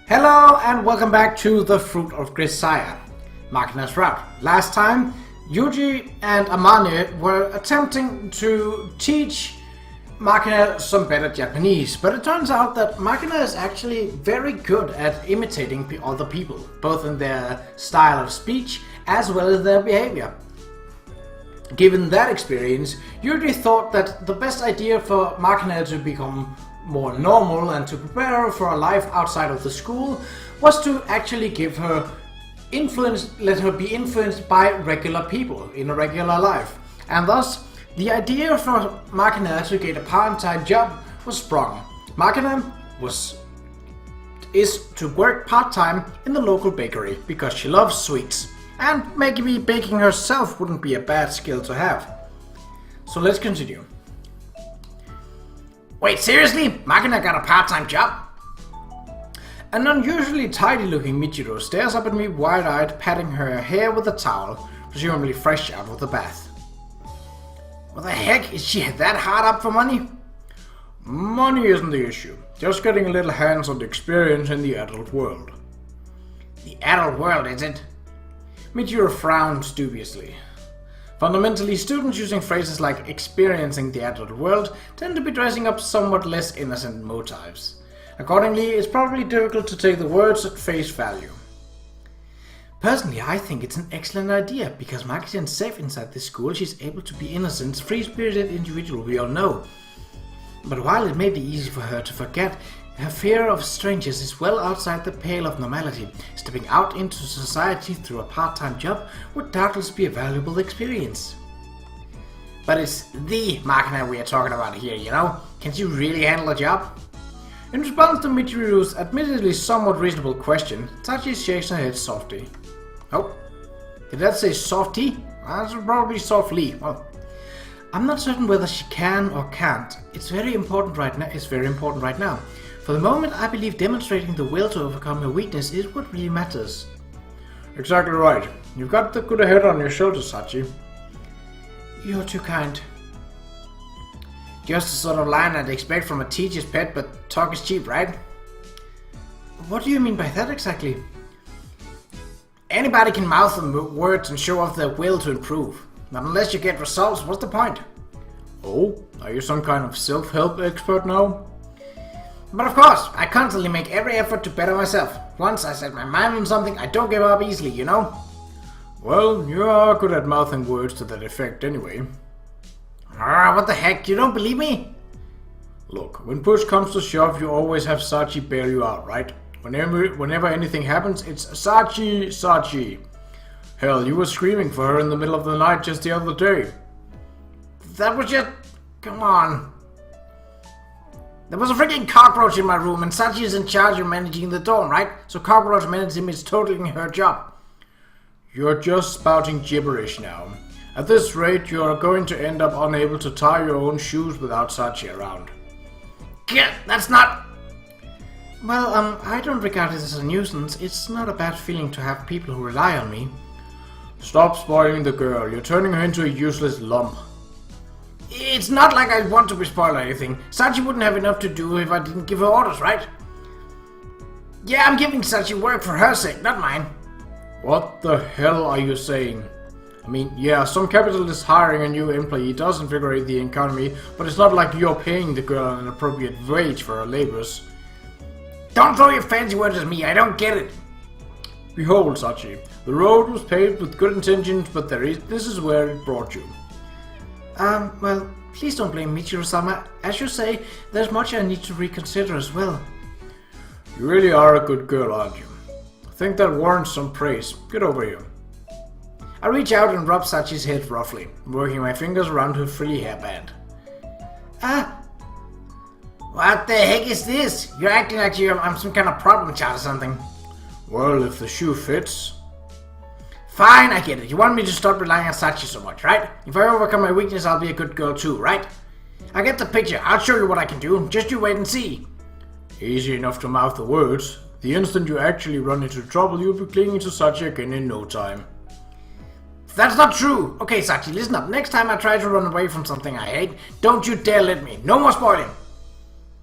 Hello and welcome back to the Fruit of Grisaia, Makina's route. Last time, Yuuji and Amane were attempting to teach Makina some better Japanese, but it turns out that Makina is actually very good at imitating other people, both in their style of speech as well as their behavior. Given that experience, Yuuji thought that the best idea for Makina to become more normal and to prepare her for a life outside of the school was to actually give her let her be influenced by regular people in a regular life. And thus, the idea for Makina to get a part-time job was sprung. Makina is to work part-time in the local bakery because she loves sweets. And maybe baking herself wouldn't be a bad skill to have. So let's continue. Wait, seriously? Makina got a part-time job? An unusually tidy-looking Michiro stares up at me wide-eyed, patting her hair with a towel, presumably fresh out of the bath. What the heck? Is she that hard up for money? Money isn't the issue. Just getting a little hands-on experience in the adult world. The adult world, is it? Michiro frowns dubiously. Fundamentally, students using phrases like experiencing the adult world tend to be dressing up somewhat less innocent motives. Accordingly, it's probably difficult to take the words at face value. Personally, I think it's an excellent idea, because Makina is safe inside this school. She's able to be innocent, free-spirited individual we all know. But while it may be easy for her to forget, her fear of strangers is well outside the pale of normality. Stepping out into society through a part-time job would doubtless be a valuable experience. But it's the Makina we are talking about here, you know? Can she really handle a job? In response to Michiru's admittedly somewhat reasonable question, Tachi shakes her head softly. Oh, did that say softy? That's probably softly. Well, I'm not certain whether she can or can't. It's very important right now. For the moment, I believe demonstrating the will to overcome her weakness is what really matters. Exactly right. You've got the good head on your shoulders, Sachi. You're too kind. Just the sort of line I'd expect from a teacher's pet, but talk is cheap, right? What do you mean by that exactly? Anybody can mouth the words and show off their will to improve. But unless you get results, what's the point? Oh, are you some kind of self-help expert now? But of course, I constantly make every effort to better myself. Once I set my mind on something, I don't give up easily, you know? Well, you are good at mouthing words to that effect anyway. What the heck, you don't believe me? Look, when push comes to shove, you always have Sachi bail you out, right? Whenever anything happens, it's Sachi, Sachi. Hell, you were screaming for her in the middle of the night just the other day. That was just... come on. There was a freaking cockroach in my room, and Sachi is in charge of managing the dorm, right? So cockroach managing is totally her job. You're just spouting gibberish now. At this rate, you're going to end up unable to tie your own shoes without Sachi around. Yeah, that's not... Well, I don't regard it as a nuisance. It's not a bad feeling to have people who rely on me. Stop spoiling the girl. You're turning her into a useless lump. It's not like I want to be spoiled or anything. Sachi wouldn't have enough to do if I didn't give her orders, right? Yeah, I'm giving Sachi work for her sake, not mine. What the hell are you saying? I mean, yeah, some capitalist hiring a new employee does invigorate the economy, but it's not like you're paying the girl an appropriate wage for her labors. Don't throw your fancy words at me, I don't get it. Behold, Sachi, the road was paved with good intentions, but this is where it brought you. Well, please don't blame Michiro-sama. As you say, there's much I need to reconsider as well. You really are a good girl, aren't you? I think that warrants some praise. Get over here. I reach out and rub Sachi's head roughly, working my fingers around her frilly hairband. What the heck is this? You're acting like I'm some kind of problem child or something. Well, if the shoe fits... Fine, I get it. You want me to stop relying on Sachi so much, right? If I overcome my weakness, I'll be a good girl too, right? I get the picture. I'll show you what I can do. Just you wait and see. Easy enough to mouth the words. The instant you actually run into trouble, you'll be clinging to Sachi again in no time. That's not true. Okay, Sachi, listen up. Next time I try to run away from something I hate, don't you dare let me. No more spoiling.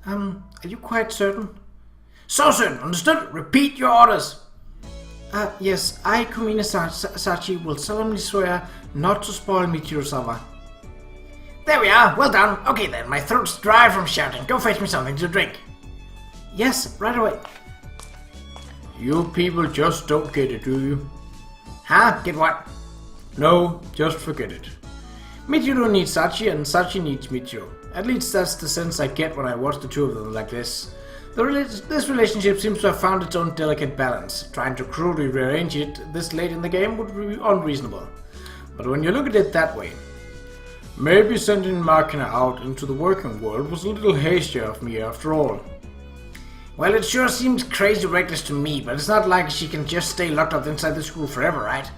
Are you quite certain? So soon, understood? Repeat your orders. Yes, I, Kumina Sachi, will solemnly swear not to spoil Michiru-sama. There we are, well done. Okay then, my throat's dry from shouting. Go fetch me something to drink. Yes, right away. You people just don't get it, do you? Huh? Get what? No, just forget it. Michiru needs Sachi and Sachi needs Michiru. At least that's the sense I get when I watch the two of them like this. This relationship seems to have found its own delicate balance. Trying to crudely rearrange it this late in the game would be unreasonable. But when you look at it that way, maybe sending Makina out into the working world was a little hastier of me after all. Well, it sure seems crazy reckless to me, but it's not like she can just stay locked up inside the school forever, right?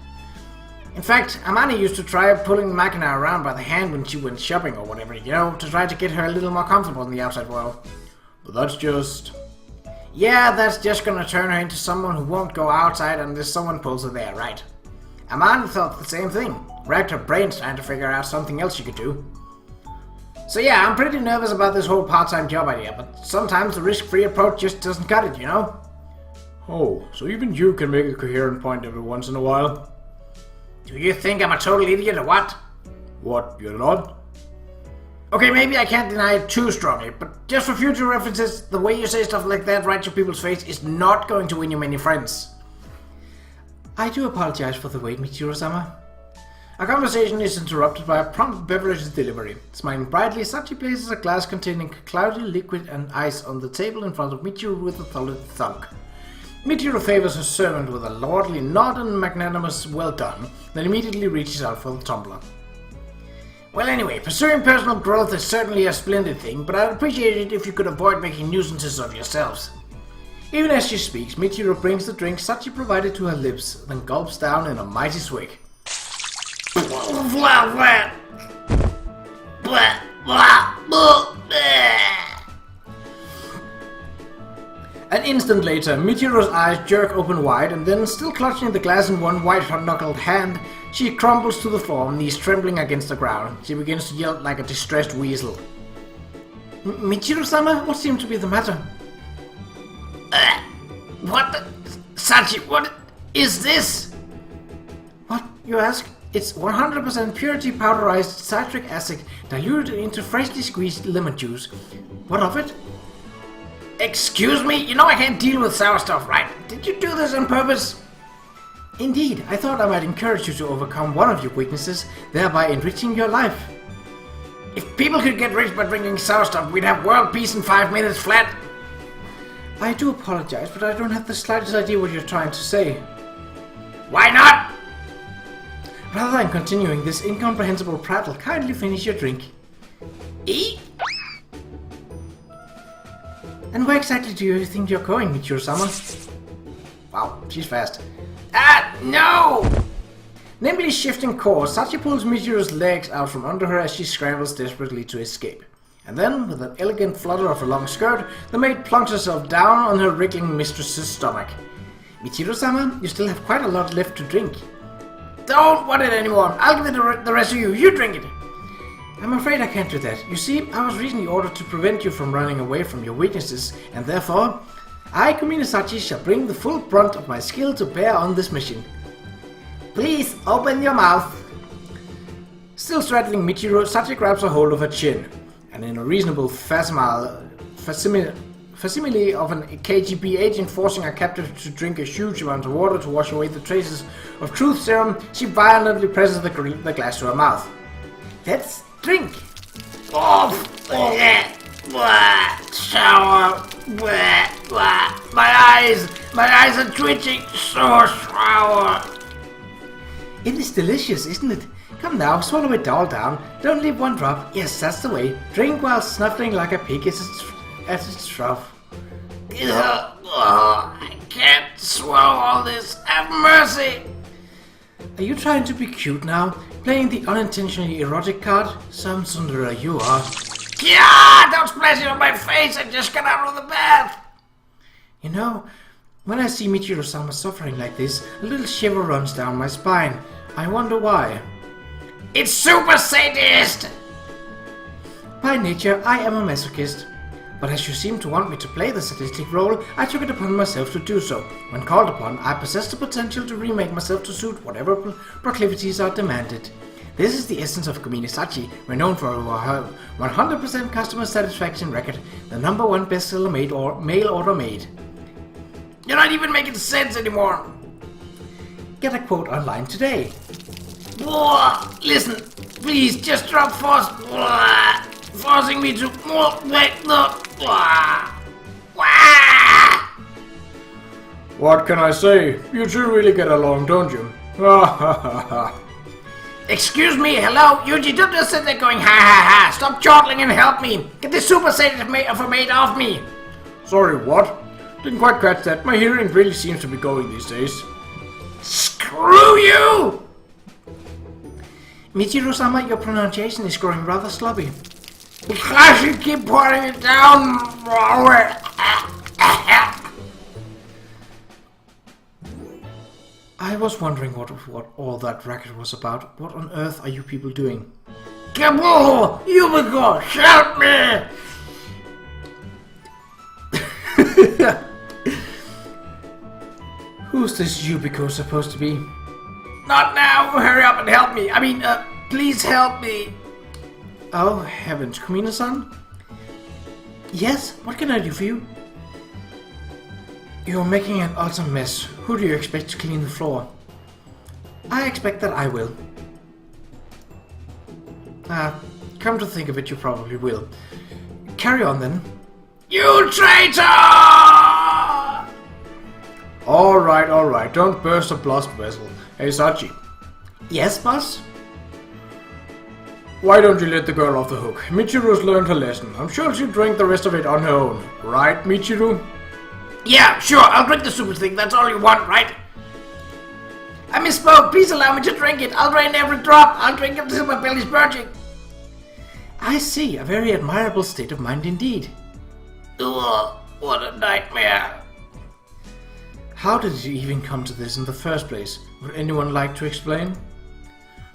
In fact, Amane used to try pulling Makina around by the hand when she went shopping or whatever, you know, to try to get her a little more comfortable in the outside world. But that's just... Yeah, that's just gonna turn her into someone who won't go outside unless someone pulls her there, right? Amane thought the same thing. Racked her brains trying to figure out something else she could do. So yeah, I'm pretty nervous about this whole part-time job idea, but sometimes the risk-free approach just doesn't cut it, you know? Oh, so even you can make a coherent point every once in a while? Do you think I'm a total idiot or what? What, you're not? Okay, maybe I can't deny it too strongly, but just for future references, the way you say stuff like that right to people's face is not going to win you many friends. I do apologize for the wait, Michiru-sama. Our conversation is interrupted by a prompt beverage delivery. Smiling brightly, Sachi places a glass containing cloudy liquid and ice on the table in front of Michiru with a solid thunk. Michiru favors her servant with a lordly nod and magnanimous well done, then immediately reaches out for the tumbler. Well anyway, pursuing personal growth is certainly a splendid thing, but I'd appreciate it if you could avoid making nuisances of yourselves. Even as she speaks, Michiru brings the drink Sachi provided to her lips, then gulps down in a mighty swig. An instant later, Michiru's eyes jerk open wide, and then, still clutching the glass in one white-knuckled hand, she crumbles to the floor, knees trembling against the ground. She begins to yell like a distressed weasel. Michiru-sama, what seems to be the matter? What the... Sachi, what is this? What, you ask? It's 100% purity powderized citric acid diluted into freshly squeezed lemon juice. What of it? Excuse me? You know I can't deal with sour stuff, right? Did you do this on purpose? Indeed, I thought I might encourage you to overcome one of your weaknesses, thereby enriching your life. If people could get rich by drinking sour stuff, we'd have world peace in 5 minutes flat. I do apologize, but I don't have the slightest idea what you're trying to say. Why not? Rather than continuing this incomprehensible prattle, kindly finish your drink. Eat? And where exactly do you think you're going, Michiru-sama? Wow, she's fast. No! Nimbly shifting course, Sachi pulls Michiru's legs out from under her as she scrambles desperately to escape. And then, with an elegant flutter of her long skirt, the maid plunks herself down on her wriggling mistress's stomach. Michiru-sama, you still have quite a lot left to drink. Don't want it anymore. I'll give it the rest of you. You drink it. I'm afraid I can't do that. You see, I was recently ordered to prevent you from running away from your weaknesses, and therefore, I, Kumina Sachi, shall bring the full brunt of my skill to bear on this mission. Please, open your mouth. Still straddling Michiru, Sachi grabs a hold of her chin, and in a reasonable facsimile of an KGB agent forcing a captive to drink a huge amount of water to wash away the traces of truth serum, she violently presses the glass to her mouth. Let's drink! Oh, sour! My eyes are twitching! So sour! It is delicious, isn't it? Come now, swallow it all down. Don't leave one drop. Yes, that's the way. Drink while snuffling like a pig at its trough. I can't swallow all this. Have mercy! Are you trying to be cute now? Playing the unintentionally erotic card? Some sundara you are. Yeah! Don't splash it on my face! I just got out of the bath! You know, when I see Michiru-sama suffering like this, a little shiver runs down my spine. I wonder why. It's super sadist! By nature, I am a masochist. But as you seem to want me to play the sadistic role, I took it upon myself to do so. When called upon, I possess the potential to remake myself to suit whatever proclivities are demanded. This is the essence of Grisaia, renowned for her 100% customer satisfaction record, the #1 bestseller mail order made. You're not even making sense anymore! Get a quote online today. Listen, please just drop forcing me to make the... What can I say? You two really get along, don't you? Excuse me, hello? Yuuji, don't just sit there going ha ha ha! Stop chortling and help me! Get this super saiyan maid off me! Sorry, what? Didn't quite catch that. My hearing really seems to be going these days. Screw you! Michiru-sama, your pronunciation is growing rather sloppy. Because you keep pouring it down. I was wondering what all that racket was about. What on earth are you people doing? Kabuho! Yumiko! Help me! Who's this Yumiko supposed to be? Not now! Hurry up and help me! Please help me! Oh, heavens, Kamina-san? Yes, what can I do for you? You're making an utter mess. Who do you expect to clean the floor? I expect that I will. Come to think of it, you probably will. Carry on then. You traitor! Alright, don't burst a blast vessel. Hey, Sachi. Yes, boss? Why don't you let the girl off the hook? Michiru's learned her lesson. I'm sure she'll drink the rest of it on her own. Right, Michiru? Yeah, sure, I'll drink the super thing. That's all you want, right? I misspoke. Please allow me to drink it. I'll drain every drop. I'll drink it until my belly's purging. I see. A very admirable state of mind indeed. Ugh, what a nightmare. How did you even come to this in the first place? Would anyone like to explain?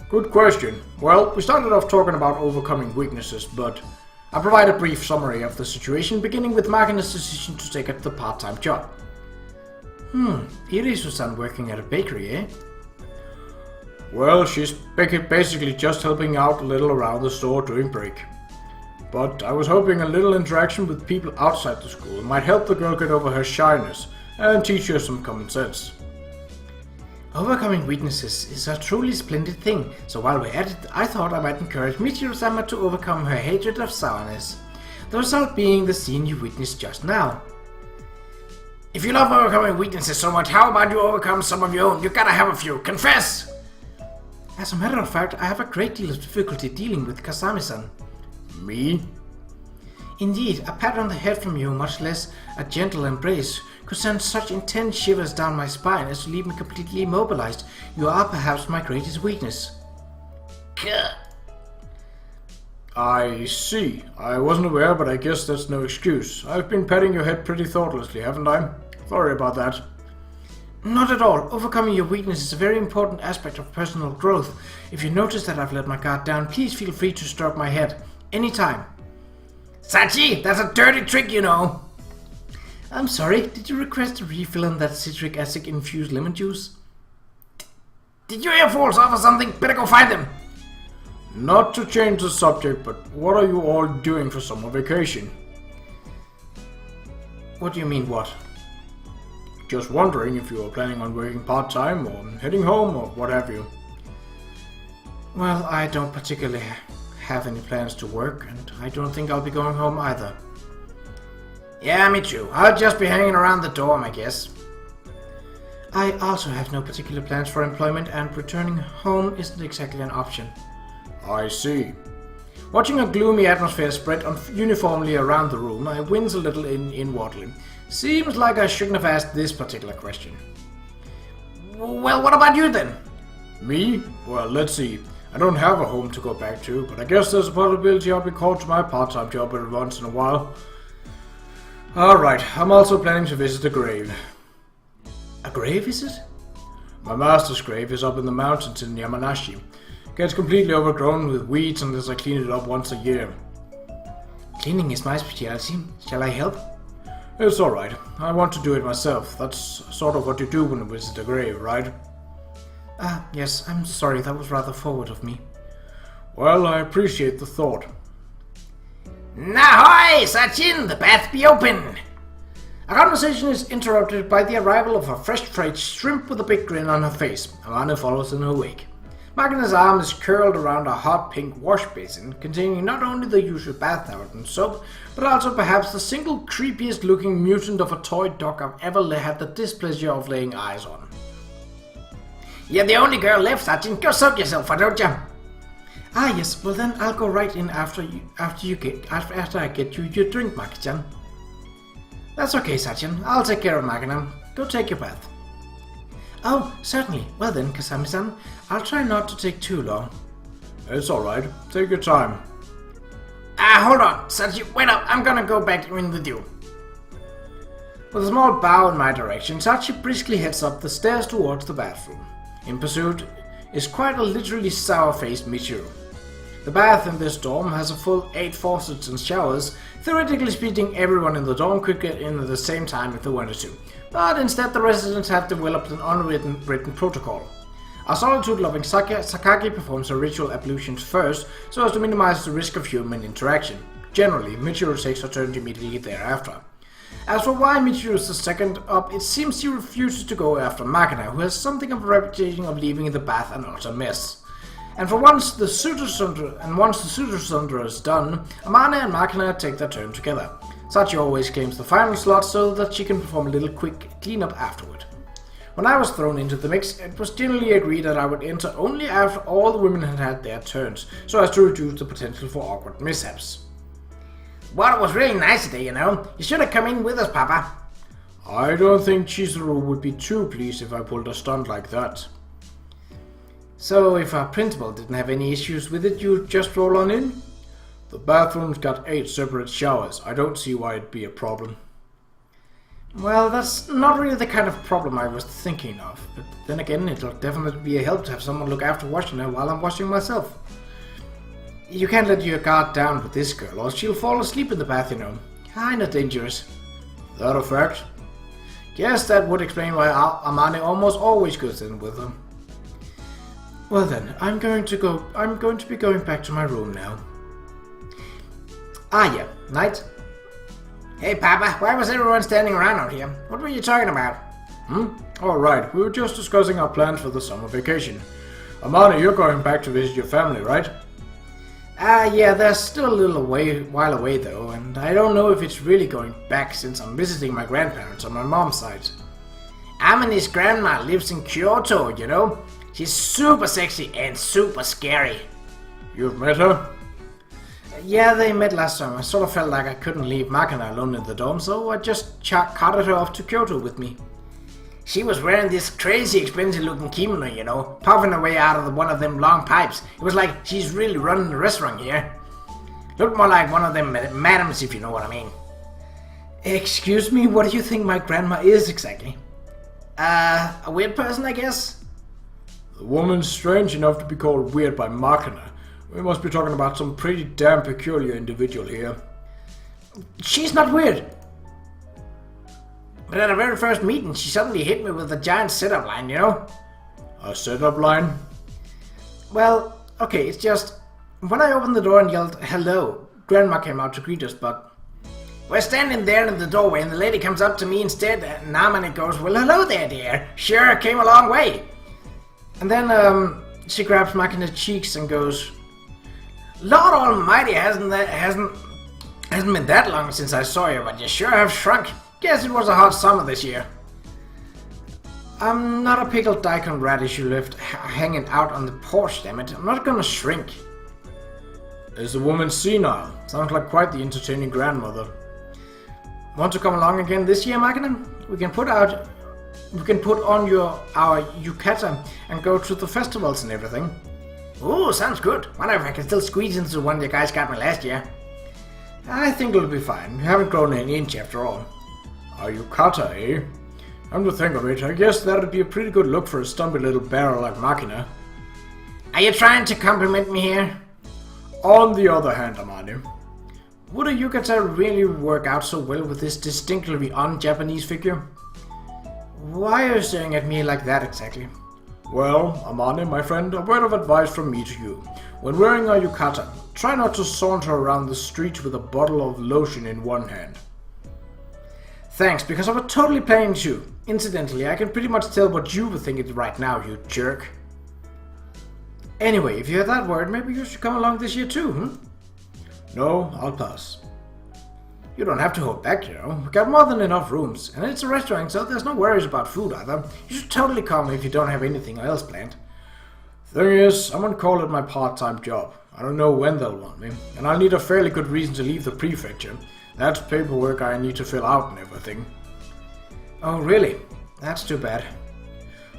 Good question. Well, we started off talking about overcoming weaknesses, but I'll provide a brief summary of the situation, beginning with Makina's decision to take up the part-time job. Irisu-san working at a bakery, eh? Well, she's basically just helping out a little around the store during break. But I was hoping a little interaction with people outside the school might help the girl get over her shyness and teach her some common sense. Overcoming weaknesses is a truly splendid thing, so while we're at it, I thought I might encourage Michiru-sama to overcome her hatred of sourness, the result being the scene you witnessed just now. If you love overcoming weaknesses so much, how about you overcome some of your own? You gotta have a few. Confess! As a matter of fact, I have a great deal of difficulty dealing with Kasami-san. Me? Indeed, a pat on the head from you, much less a gentle embrace, could send such intense shivers down my spine as to leave me completely immobilized. You are perhaps my greatest weakness. I see. I wasn't aware, but I guess that's no excuse. I've been patting your head pretty thoughtlessly, haven't I? Sorry about that. Not at all. Overcoming your weakness is a very important aspect of personal growth. If you notice that I've let my guard down, please feel free to stroke my head. Anytime. Sachi, that's a dirty trick, you know. I'm sorry, did you request a refill on that citric acid infused lemon juice? Did your earfalls off or something? Better go find them. Not to change the subject, but what are you all doing for summer vacation? What do you mean, what? Just wondering if you are planning on working part-time or heading home or what have you. Well, I don't particularly have any plans to work, and I don't think I'll be going home either. Yeah, me too. I'll just be hanging around the dorm, I guess. I also have no particular plans for employment, and returning home isn't exactly an option. I see. Watching a gloomy atmosphere spread uniformly around the room, I wince a little inwardly. Seems like I shouldn't have asked this particular question. Well, what about you then? Me? Well, let's see. I don't have a home to go back to, but I guess there's a possibility I'll be called to my part-time job every once in a while. Alright, I'm also planning to visit a grave. A grave, is it? My master's grave is up in the mountains in Yamanashi. Gets completely overgrown with weeds unless I clean it up once a year. Cleaning is my specialty. Shall I help? It's alright. I want to do it myself. That's sort of what you do when you visit a grave, right? Ah, yes, I'm sorry. That was rather forward of me. Well, I appreciate the thought. Nahoy, Sachin! The bath be open! Our conversation is interrupted by the arrival of a fresh-fried shrimp with a big grin on her face. Amane follows in her wake. Makina's arm is curled around a hot pink wash basin, containing not only the usual bath towel and soap, but also perhaps the single creepiest looking mutant of a toy dog I've ever had the displeasure of laying eyes on. You're the only girl left, Sachin. Go soak yourself, why don't you? Ah, yes. Well, then I'll go right in after I get you your drink, Maki-chan. That's okay, Sachin. I'll take care of Makina. Go take your bath. Oh, certainly. Well then, Kasami-san, I'll try not to take too long. It's alright. Take your time. Hold on, Sachin. Wait up. I'm gonna go back in with you. With a small bow in my direction, Sachi briskly heads up the stairs towards the bathroom. In pursuit is quite a literally sour-faced Michiru. The bath in this dorm has a full 8 faucets and showers. Theoretically speaking, everyone in the dorm could get in at the same time if they wanted to, but instead the residents have developed an unwritten protocol. Our solitude-loving Sakagi performs her ritual ablutions first, so as to minimize the risk of human interaction. Generally, Michiru takes her turn immediately thereafter. As for why Michiru is the second up, it seems she refuses to go after Makina, who has something of a reputation of leaving the bath an utter mess. And once the suitor sunder is done, Amane and Makina take their turn together. Sachi always claims the final slot so that she can perform a little quick cleanup afterward. When I was thrown into the mix, it was generally agreed that I would enter only after all the women had had their turns, so as to reduce the potential for awkward mishaps. Well, it was really nice today, you know. You should have come in with us, Papa. I don't think Chizuru would be too pleased if I pulled a stunt like that. So, if our principal didn't have any issues with it, you'd just roll on in? The bathroom's got 8 separate showers. I don't see why it'd be a problem. Well, that's not really the kind of problem I was thinking of. But then again, it'll definitely be a help to have someone look after washing her while I'm washing myself. You can't let your guard down with this girl, or she'll fall asleep in the bath, you know. Kinda dangerous. That a fact? Guess that would explain why Amane almost always goes in with her. Well then, I'm going to be going back to my room now. Ah yeah, night. Hey Papa, why was everyone standing around out here? What were you talking about? Alright, we were just discussing our plans for the summer vacation. Amane, you're going back to visit your family, right? Yeah, they're still a little while away though, and I don't know if it's really going back since I'm visiting my grandparents on my mom's side. Amane's grandma lives in Kyoto, you know? She's super sexy and super scary. You've met her? Yeah, they met last summer. I sort of felt like I couldn't leave Makina alone in the dorm, so I just carted her off to Kyoto with me. She was wearing this crazy expensive looking kimono, you know, puffing away out of one of them long pipes. It was like she's really running the restaurant here. Looked more like one of them madams, if you know what I mean. Excuse me, what do you think my grandma is exactly? A weird person, I guess? The woman's strange enough to be called weird by Makina. We must be talking about some pretty damn peculiar individual here. She's not weird. But at our very first meeting, she suddenly hit me with a giant setup line, you know? A setup line? Well, okay, it's just... When I opened the door and yelled, hello, Grandma came out to greet us, but... We're standing there in the doorway and the lady comes up to me instead, and Amane goes, well, hello there, dear. Sure, came a long way. And then, she grabs Makina's cheeks and goes, Lord Almighty, hasn't been that long since I saw you, but you sure have shrunk. Guess it was a hot summer this year. I'm not a pickled daikon radish you left hanging out on the porch, damn it. I'm not gonna shrink. Is the woman senile? Sounds like quite the entertaining grandmother. Want to come along again this year, Makina? We can put on our yukata and go to the festivals and everything. Ooh, sounds good. Wonder if I can still squeeze into the one you guys got me last year. I think it'll be fine. We haven't grown an inch after all. A yukata, eh? Come to think of it, I guess that'd be a pretty good look for a stumpy little barrel like Makina. Are you trying to compliment me here? On the other hand, Amane, Would a yukata really work out so well with this distinctly un-Japanese figure? Why are you staring at me like that exactly? Well, Amane, my friend, a word of advice from me to you. When wearing a yukata, try not to saunter around the street with a bottle of lotion in one hand. Thanks, because I was totally planning to. Incidentally, I can pretty much tell what you were thinking right now, you jerk. Anyway, if you have that word, maybe you should come along this year too, No, I'll pass. You don't have to hold back, you know. We've got more than enough rooms, and it's a restaurant, so there's no worries about food either. You should totally come if you don't have anything else planned. Thing is, I'm on call at my part-time job. I don't know when they'll want me, and I'll need a fairly good reason to leave the prefecture. That's paperwork I need to fill out and everything. Oh, really? That's too bad.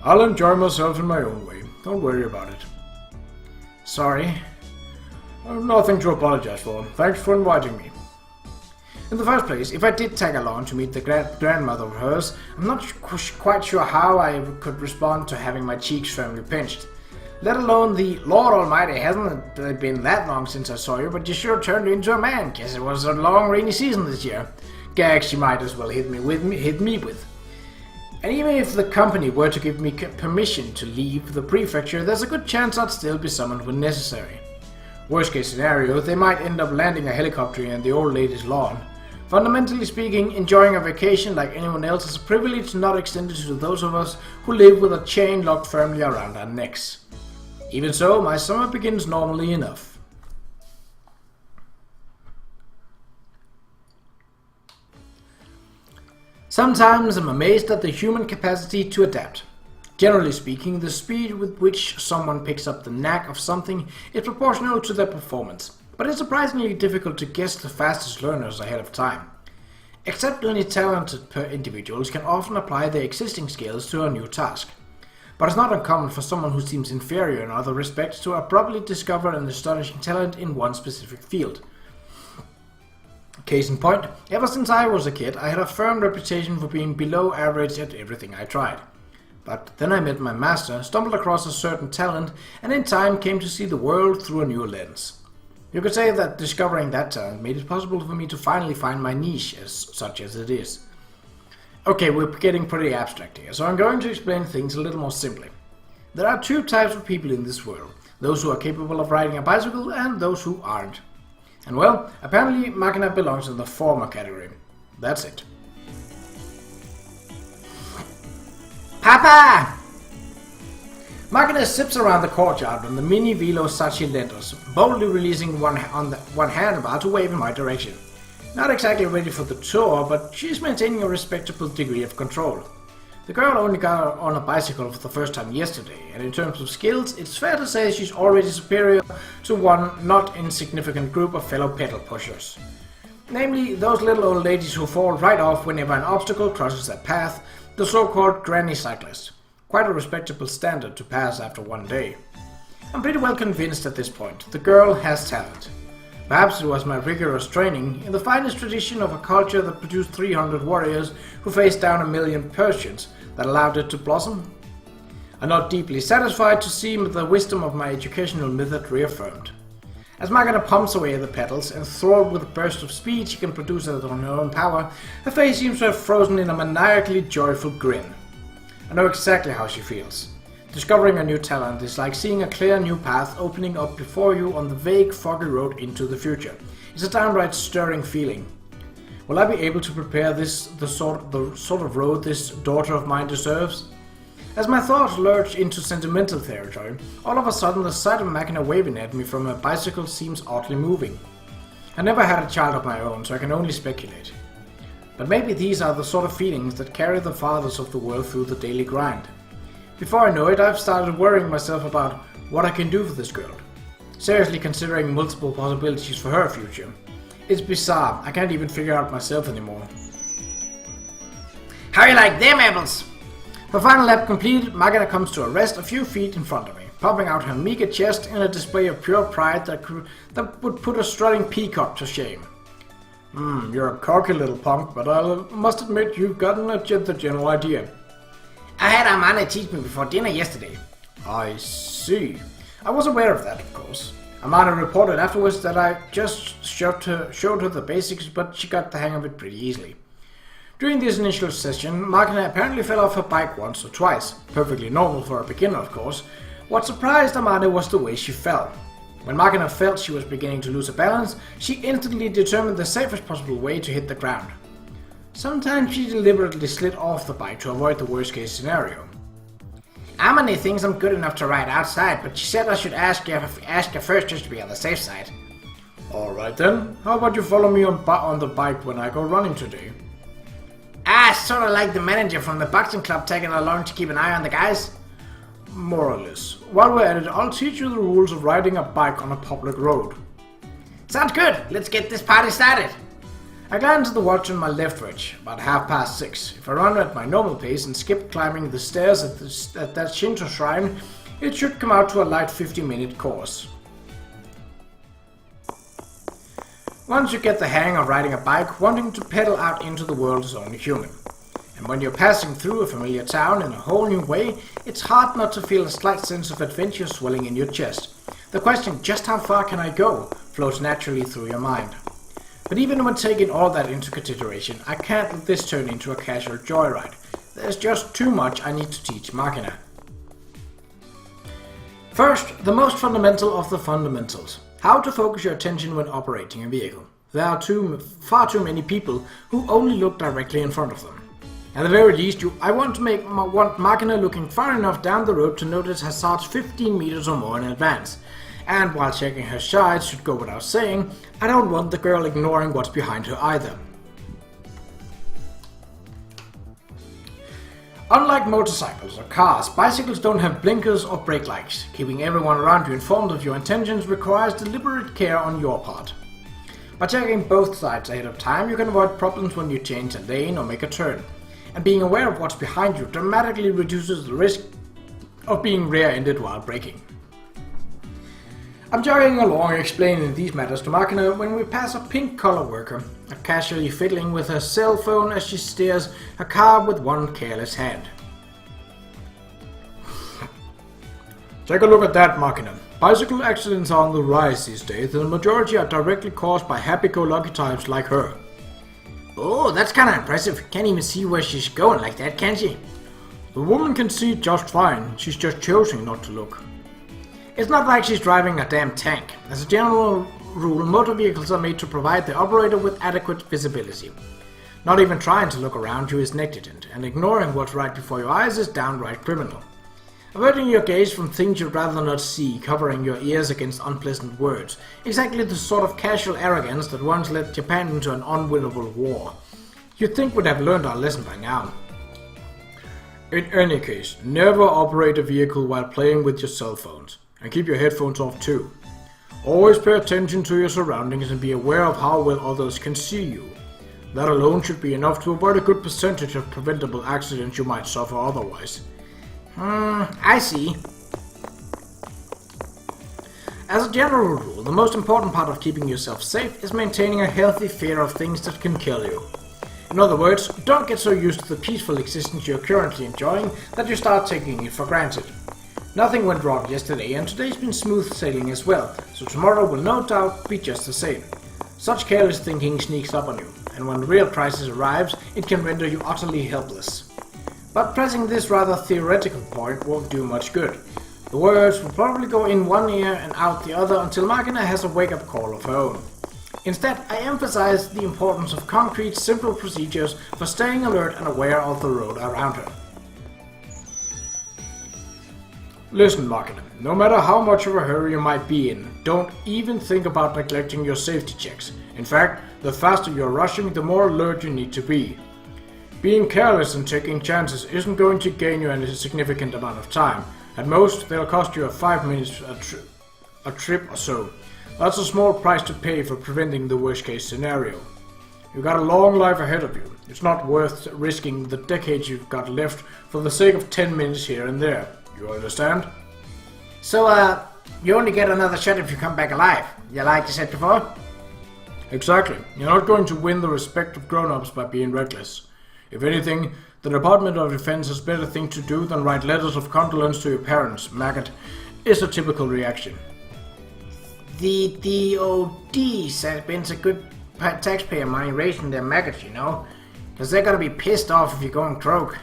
I'll enjoy myself in my own way. Don't worry about it. Sorry. I have nothing to apologize for. Thanks for inviting me. In the first place, if I did tag along to meet the grandmother of hers, I'm not quite sure how I could respond to having my cheeks firmly pinched. Let alone the Lord Almighty, hasn't it been that long since I saw you, but you sure turned into a man. Guess it was a long rainy season this year. Gags she might as well hit me with. And even if the company were to give me permission to leave the prefecture, there's a good chance I'd still be summoned when necessary. Worst case scenario, they might end up landing a helicopter in the old lady's lawn. Fundamentally speaking, enjoying a vacation like anyone else is a privilege not extended to those of us who live with a chain locked firmly around our necks. Even so, my summer begins normally enough. Sometimes I'm amazed at the human capacity to adapt. Generally speaking, the speed with which someone picks up the knack of something is proportional to their performance, but it's surprisingly difficult to guess the fastest learners ahead of time. Exceptionally talented individuals can often apply their existing skills to a new task, but it's not uncommon for someone who seems inferior in other respects to abruptly discover an astonishing talent in one specific field. Case in point, ever since I was a kid, I had a firm reputation for being below average at everything I tried. But then I met my master, stumbled across a certain talent, and in time came to see the world through a new lens. You could say that discovering that talent made it possible for me to finally find my niche, such as it is. Okay, we're getting pretty abstract here, so I'm going to explain things a little more simply. There are two types of people in this world, those who are capable of riding a bicycle and those who aren't. And well, apparently Makina belongs in the former category. That's it. Papa! Makina zips around the courtyard on the mini Velo Sachi letters, boldly releasing one handlebar to wave in my direction. Not exactly ready for the tour, but she's maintaining a respectable degree of control. The girl only got on a bicycle for the first time yesterday, and in terms of skills, it's fair to say she's already superior to one not insignificant group of fellow pedal pushers. Namely, those little old ladies who fall right off whenever an obstacle crosses their path, the so-called granny cyclist. Quite a respectable standard to pass after one day. I'm pretty well convinced at this point, the girl has talent. Perhaps it was my rigorous training, in the finest tradition of a culture that produced 300 warriors who faced down 1,000,000 Persians, that allowed it to blossom. I'm not deeply satisfied to see the wisdom of my educational method reaffirmed. As Makina pumps away the pedals, enthralled with a burst of speed she can produce on her own power, her face seems to have frozen in a maniacally joyful grin. I know exactly how she feels. Discovering a new talent is like seeing a clear new path opening up before you on the vague, foggy road into the future. It's a downright stirring feeling. Will I be able to prepare the sort of road this daughter of mine deserves? As my thoughts lurch into sentimental territory, all of a sudden the sight of Makina waving at me from a bicycle seems oddly moving. I never had a child of my own, so I can only speculate. But maybe these are the sort of feelings that carry the fathers of the world through the daily grind. Before I know it, I've started worrying myself about what I can do for this girl. Seriously considering multiple possibilities for her future. It's bizarre, I can't even figure out myself anymore. How you like them apples? Her final lap completed, Makina comes to a rest a few feet in front of me, popping out her meager chest in a display of pure pride that would put a strutting peacock to shame. You're a cocky little punk, but I must admit you've gotten the general idea. I had Amane teach me before dinner yesterday. I see. I was aware of that, of course. Amane reported afterwards that I just showed her the basics, but she got the hang of it pretty easily. During this initial session, Makina apparently fell off her bike once or twice, perfectly normal for a beginner of course. What surprised Amane was the way she fell. When Makina felt she was beginning to lose her balance, she instantly determined the safest possible way to hit the ground. Sometimes she deliberately slid off the bike to avoid the worst case scenario. Amane thinks I'm good enough to ride outside, but she said I should ask you first just to be on the safe side. Alright then, how about you follow me on the bike when I go running today? Sort of like the manager from the boxing club tagging along to keep an eye on the guys? More or less. While we're at it, I'll teach you the rules of riding a bike on a public road. Sounds good, let's get this party started. I glanced at the watch on my left wrist, about 6:30. If I run at my normal pace and skip climbing the stairs at that Shinto shrine, it should come out to a light 50-minute course. Once you get the hang of riding a bike, wanting to pedal out into the world is only human. And when you're passing through a familiar town in a whole new way, it's hard not to feel a slight sense of adventure swelling in your chest. The question, just how far can I go, floats naturally through your mind. But even when taking all that into consideration, I can't let this turn into a casual joyride. There's just too much I need to teach Makina. First, the most fundamental of the fundamentals. How to focus your attention when operating a vehicle. There are far too many people who only look directly in front of them. At the very least, I want Makina looking far enough down the road to notice hazards 15 meters or more in advance. And while checking her sides should go without saying, I don't want the girl ignoring what's behind her either. Unlike motorcycles or cars, bicycles don't have blinkers or brake lights. Keeping everyone around you informed of your intentions requires deliberate care on your part. By checking both sides ahead of time, you can avoid problems when you change a lane or make a turn. And being aware of what's behind you dramatically reduces the risk of being rear-ended while braking. I'm jogging along explaining these matters to Makina when we pass a pink collar worker, casually fiddling with her cell phone as she steers her car with one careless hand. Take a look at that, Makina. Bicycle accidents are on the rise these days, and the majority are directly caused by happy-go-lucky types like her. Oh, that's kinda impressive. Can't even see where she's going like that, can she? The woman can see just fine. She's just choosing not to look. It's not like she's driving a damn tank. As a general rule, motor vehicles are made to provide the operator with adequate visibility. Not even trying to look around you is negligent, and ignoring what's right before your eyes is downright criminal. Averting your gaze from things you'd rather not see, covering your ears against unpleasant words. Exactly the sort of casual arrogance that once led Japan into an unwinnable war. You'd think we'd have learned our lesson by now. In any case, never operate a vehicle while playing with your cell phones. And keep your headphones off too. Always pay attention to your surroundings and be aware of how well others can see you. That alone should be enough to avoid a good percentage of preventable accidents you might suffer otherwise. I see. As a general rule, the most important part of keeping yourself safe is maintaining a healthy fear of things that can kill you. In other words, don't get so used to the peaceful existence you're currently enjoying that you start taking it for granted. Nothing went wrong yesterday, and today's been smooth sailing as well, so tomorrow will no doubt be just the same. Such careless thinking sneaks up on you, and when the real crisis arrives, it can render you utterly helpless. But pressing this rather theoretical point won't do much good. The words will probably go in one ear and out the other until Makina has a wake-up call of her own. Instead, I emphasize the importance of concrete, simple procedures for staying alert and aware of the road around her. Listen, Makina, no matter how much of a hurry you might be in, don't even think about neglecting your safety checks. In fact, the faster you're rushing, the more alert you need to be. Being careless and taking chances isn't going to gain you any significant amount of time. At most, they'll cost you 5 minutes a trip or so. That's a small price to pay for preventing the worst case scenario. You've got a long life ahead of you. It's not worth risking the decades you've got left for the sake of 10 minutes here and there. You understand? So, you only get another shot if you come back alive, like you said before? Exactly. You're not going to win the respect of grown-ups by being reckless. If anything, the Department of Defense has better thing to do than write letters of condolence to your parents, maggot, is a typical reaction. the DOD spends a good taxpayer money raising their maggots, you know? Because they're gonna be pissed off if you're going broke.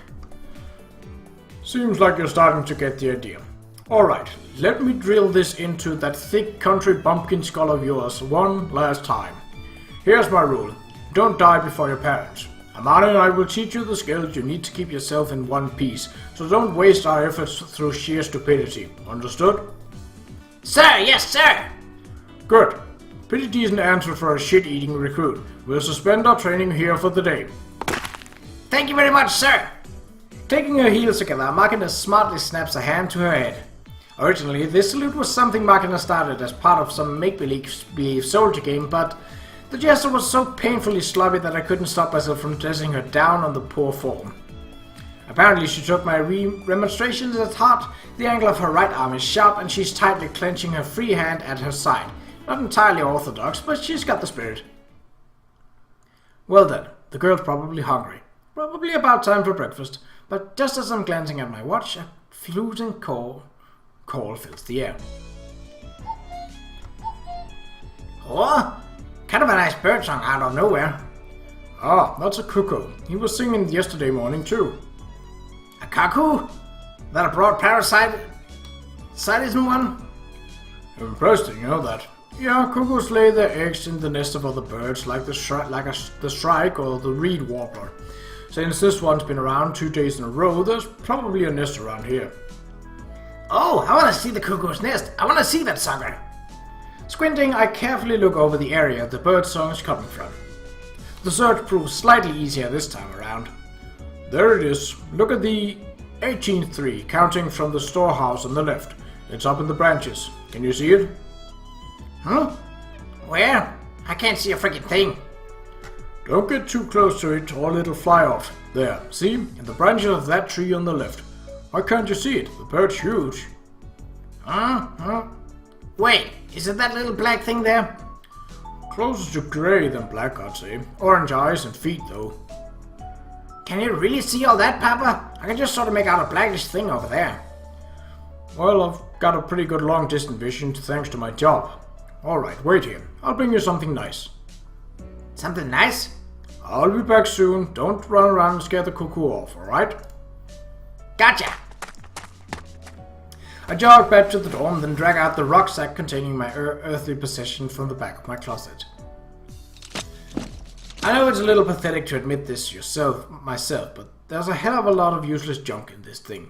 Seems like you're starting to get the idea. Alright, let me drill this into that thick country bumpkin skull of yours one last time. Here's my rule. Don't die before your parents. Amane and I will teach you the skills you need to keep yourself in one piece, so don't waste our efforts through sheer stupidity. Understood? Sir, yes sir! Good. Pretty decent answer for a shit-eating recruit. We'll suspend our training here for the day. Thank you very much, sir! Taking her heels together, Makina smartly snaps a hand to her head. Originally, this salute was something Makina started as part of some make-believe soldier game, but the gesture was so painfully sloppy that I couldn't stop myself from dressing her down on the poor form. Apparently she took my remonstrations at heart. The angle of her right arm is sharp and she's tightly clenching her free hand at her side. Not entirely orthodox, but she's got the spirit. Well then, the girl's probably hungry. Probably about time for breakfast, but just as I'm glancing at my watch, a fluting call fills the air. Oh! Kind of a nice bird song out of nowhere. Ah, that's a cuckoo. He was singing yesterday morning too. A cuckoo? That a broad parasite? Isn't one? Impressive, you know that. Yeah, cuckoos lay their eggs in the nest of other birds, like the shrike or the reed warbler. Since this one's been around 2 days in a row, there's probably a nest around here. Oh, I want to see the cuckoo's nest. I want to see that sucker. Squinting, I carefully look over the area the bird song is coming from. The search proves slightly easier this time around. There it is. Look at the 18th tree, counting from the storehouse on the left. It's up in the branches. Can you see it? Huh? Where? I can't see a freaking thing. Don't get too close to it or it'll fly off. There, see? In the branches of that tree on the left. Why can't you see it? The bird's huge. Huh? Wait, is it that little black thing there? Closer to grey than black, I'd say. Orange eyes and feet, though. Can you really see all that, Papa? I can just sort of make out a blackish thing over there. Well, I've got a pretty good long-distance vision thanks to my job. Alright, wait here. I'll bring you something nice. Something nice? I'll be back soon. Don't run around and scare the cuckoo off, alright? Gotcha! I jog back to the dorm, then drag out the rucksack containing my earthly possession from the back of my closet. I know it's a little pathetic to admit this myself, but there's a hell of a lot of useless junk in this thing.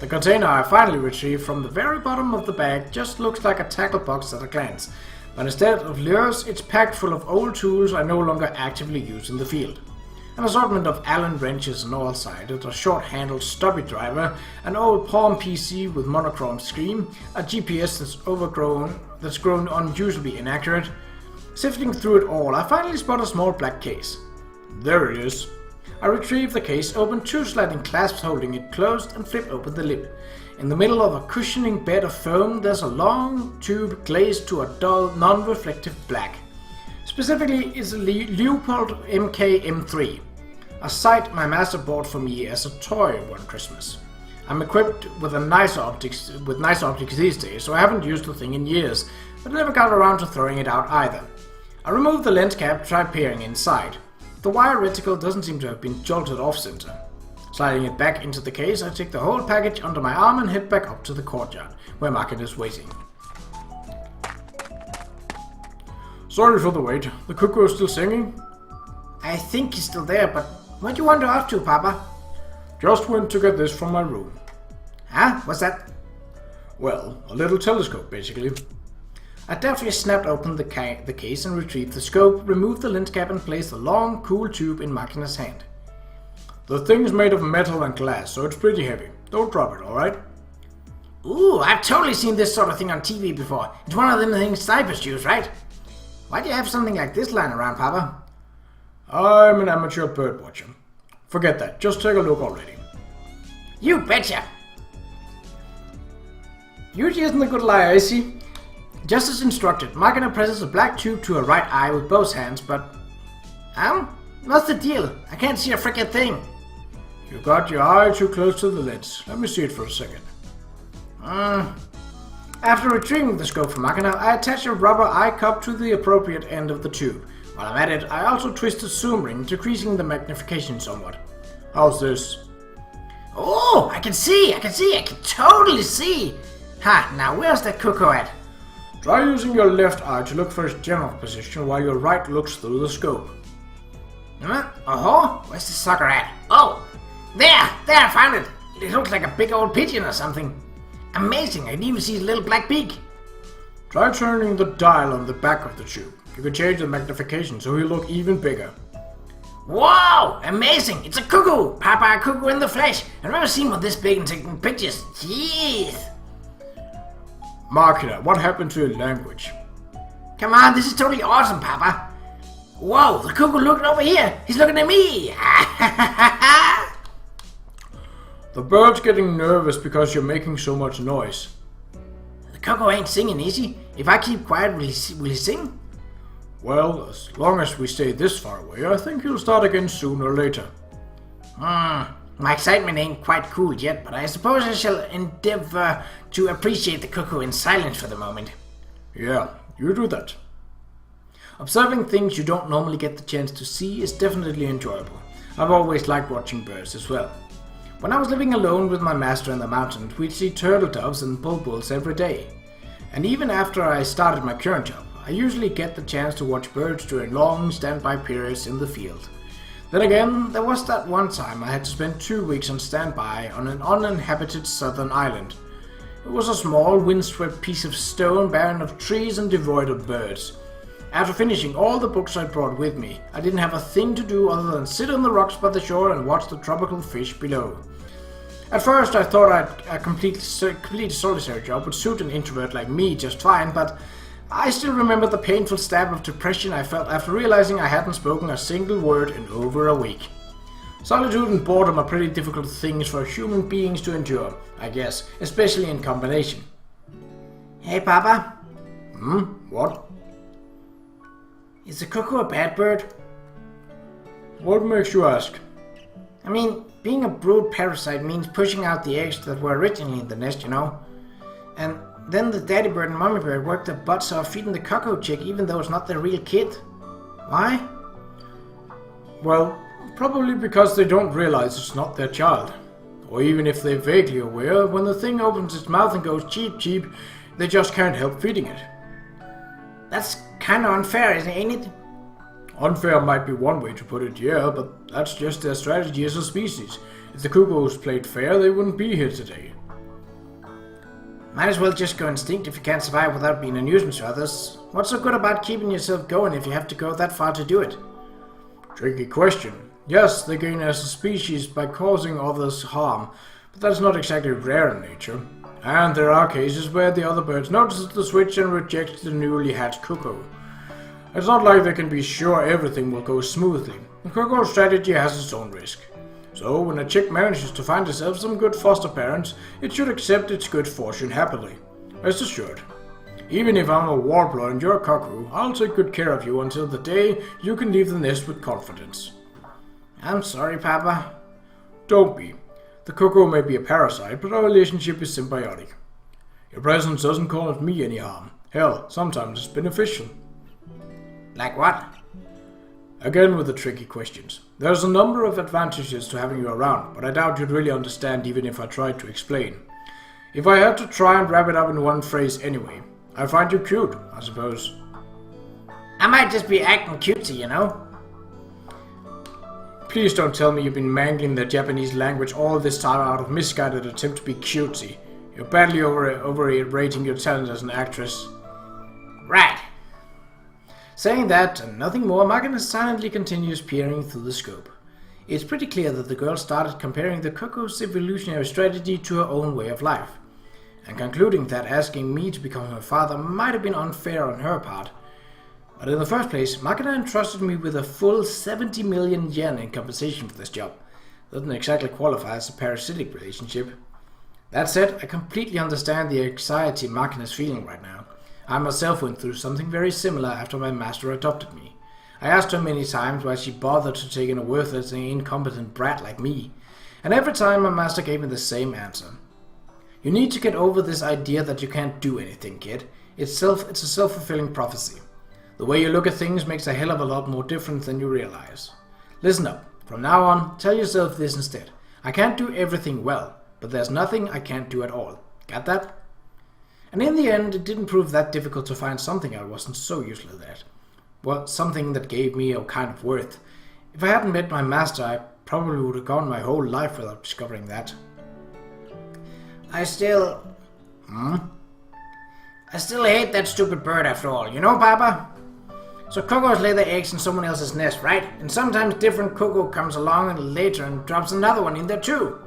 The container I finally retrieved from the very bottom of the bag just looks like a tackle box at a glance, but instead of lures, it's packed full of old tools I no longer actively use in the field. An assortment of Allen wrenches and all-sided, a short-handled stubby driver, an old Palm PC with monochrome screen, a GPS that's grown unusually inaccurate. Sifting through it all, I finally spot a small black case. There it is. I retrieve the case, open 2 sliding clasps holding it closed, and flip open the lid. In the middle of a cushioning bed of foam, there's a long tube glazed to a dull, non-reflective black. Specifically, it's a Leupold MK-M3, a sight my master bought for me as a toy one Christmas. I'm equipped with nice optics these days, so I haven't used the thing in years, but never got around to throwing it out either. I remove the lens cap, try peering inside. The wire reticle doesn't seem to have been jolted off-center. Sliding it back into the case, I take the whole package under my arm and head back up to the courtyard, where Makina is waiting. Sorry for the wait. The cuckoo is still singing? I think he's still there, but what do you wander off to, Papa? Just went to get this from my room. Huh? What's that? Well, a little telescope, basically. I deftly snapped open the case and retrieved the scope, removed the lens cap and placed the long, cool tube in Makina's hand. The thing's made of metal and glass, so it's pretty heavy. Don't drop it, alright? Ooh, I've totally seen this sort of thing on TV before. It's one of them things snipers use, right? Why do you have something like this lying around, Papa? I'm an amateur bird watcher. Forget that, just take a look already. You betcha! Yuuji isn't a good liar, is he? Just as instructed, Makina presses a black tube to her right eye with both hands, but... What's the deal? I can't see a frickin' thing. You got your eye too close to the lens. Let me see it for a second. After retrieving the scope from Makina, I attach a rubber eye cup to the appropriate end of the tube. While I'm at it, I also twist the zoom ring, decreasing the magnification somewhat. How's this? Oh, I can see, I can totally see. Ha, now where's that cuckoo at? Try using your left eye to look for his general position while your right looks through the scope. Where's the sucker at? Oh, there, I found it. It looks like a big old pigeon or something. Amazing, I can even see his little black beak. Try turning the dial on the back of the tube. You can change the magnification so he'll look even bigger. Whoa, amazing, it's a cuckoo. Papa, a cuckoo in the flesh. I've never seen one this big and taking pictures. Jeez. Makina, what happened to your language? Come on, this is totally awesome, Papa. Whoa, the cuckoo looking over here. He's looking at me. The bird's getting nervous because you're making so much noise. The cuckoo ain't singing, is he? If I keep quiet, will he sing? Well, as long as we stay this far away, I think he'll start again sooner or later. My excitement ain't quite cooled yet, but I suppose I shall endeavor to appreciate the cuckoo in silence for the moment. Yeah, you do that. Observing things you don't normally get the chance to see is definitely enjoyable. I've always liked watching birds as well. When I was living alone with my master in the mountains, we'd see turtle doves and bulbuls every day. And even after I started my current job, I usually get the chance to watch birds during long standby periods in the field. Then again, there was that one time I had to spend 2 weeks on standby on an uninhabited southern island. It was a small, windswept piece of stone barren of trees and devoid of birds. After finishing all the books I brought with me, I didn't have a thing to do other than sit on the rocks by the shore and watch the tropical fish below. At first I thought a complete solitary job would suit an introvert like me just fine, but I still remember the painful stab of depression I felt after realizing I hadn't spoken a single word in over a week. Solitude and boredom are pretty difficult things for human beings to endure, I guess, especially in combination. Hey, Papa? What? Is the cuckoo a bad bird? What makes you ask? I mean, being a brood parasite means pushing out the eggs that were originally in the nest, you know? And then the daddy bird and mommy bird work their butts off feeding the cuckoo chick even though it's not their real kid. Why? Well, probably because they don't realize it's not their child. Or even if they're vaguely aware, when the thing opens its mouth and goes cheep cheep, they just can't help feeding it. That's kinda unfair, ain't it? Unfair might be one way to put it, yeah, but that's just their strategy as a species. If the cuckoos played fair, they wouldn't be here today. Might as well just go extinct if you can't survive without being a nuisance to others. What's so good about keeping yourself going if you have to go that far to do it? Tricky question. Yes, they gain as a species by causing others harm, but that's not exactly rare in nature. And there are cases where the other birds notices the switch and rejects the newly hatched cuckoo. It's not like they can be sure everything will go smoothly. The cuckoo strategy has its own risk. So, when a chick manages to find herself some good foster parents, it should accept its good fortune happily. Rest assured. Even if I'm a warbler and you're a cuckoo, I'll take good care of you until the day you can leave the nest with confidence. I'm sorry, Papa. Don't be. The cuckoo may be a parasite, but our relationship is symbiotic. Your presence doesn't cause me any harm. Hell, sometimes it's beneficial. Like what? Again with the tricky questions. There's a number of advantages to having you around, but I doubt you'd really understand even if I tried to explain. If I had to try and wrap it up in one phrase anyway, I find you cute, I suppose. I might just be acting cutesy, you know? Please don't tell me you've been mangling the Japanese language all this time out of misguided attempt to be cutesy. You're badly overrating your talent as an actress. Right. Saying that, and nothing more, Makina silently continues peering through the scope. It's pretty clear that the girl started comparing the cuckoo's evolutionary strategy to her own way of life, and concluding that asking me to become her father might have been unfair on her part. But in the first place, Makina entrusted me with a full 70 million yen in compensation for this job. Doesn't exactly qualify as a parasitic relationship. That said, I completely understand the anxiety Makina's feeling right now. I myself went through something very similar after my master adopted me. I asked her many times why she bothered to take in a worthless and incompetent brat like me, and every time my master gave me the same answer. You need to get over this idea that you can't do anything, kid. It's a self-fulfilling prophecy. The way you look at things makes a hell of a lot more difference than you realize. Listen up. From now on, tell yourself this instead. I can't do everything well, but there's nothing I can't do at all. Got that? And in the end, it didn't prove that difficult to find something I wasn't so useless at. Well, something that gave me a kind of worth. If I hadn't met my master, I probably would have gone my whole life without discovering that. I still hate that stupid bird after all, you know, Papa? So cuckoos lay their eggs in someone else's nest, right? And sometimes different cuckoo comes along later and drops another one in there too.